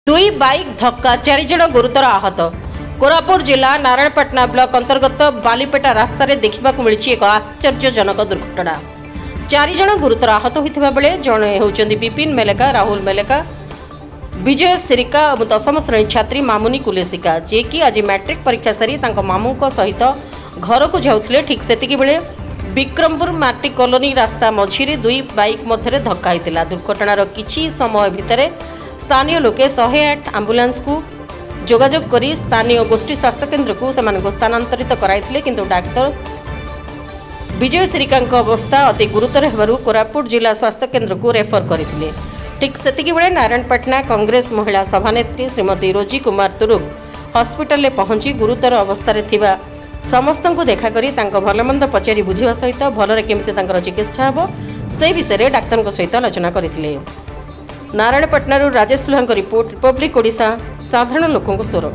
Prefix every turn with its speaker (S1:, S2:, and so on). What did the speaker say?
S1: दुई बाइक धक्का 4 जन गुरुतर आहत। कोरापुट जिला नारायणपाटना ब्लॉक अंतर्गत बालीपेटा रास्ता देखा मिली एक आश्चर्यजनक दुर्घटना। 4 जन गुरुतर आहत होता बेले जड़े होती विपिन मेलेका, राहुल मेलेका, विजय सिरिका और 10म श्रेणी छात्री मामुनी कुलेसिका, जे कि आज मैट्रिक परीक्षा सारी मामू सहित घर को जाऊे। ठीक से बेले विक्रमपुर माटी कॉलोनी रास्ता मझिरे दुई बाइक मध्य धक्का होता। दुर्घटनार किछि समय भितर स्थानीय लोके 108 आंबुलांस को जोगाजोग करी स्थानीय गोष्ठी स्वास्थ्य केन्द्र को स्थानांतरित कराइथिले, किंतु डाक्टर विजय सिरिका अवस्था अति गुरुतर हेबारु कोरापुट जिला स्वास्थ्य केन्द्र को रेफर करथिले। ठीक सेतिकी बेले नारायणपाटना कांग्रेस महिला सभानेत्री श्रीमती रोजी कुमार तुरुग हॉस्पिटल में पहुंची गुरुतर अवस्था थिबा समस्त को देखा करी तांको भलमंद पचारि बुझिबा सहित भलरे केमिति तांकर चिकित्सा हेबो से विषय डाक्तर सहित आलोचना करथिले। नारायणपाटना राजेश लुहांको रिपोर्ट, रिपब्लिक ओडिशा, साधारण लोकों स्वर।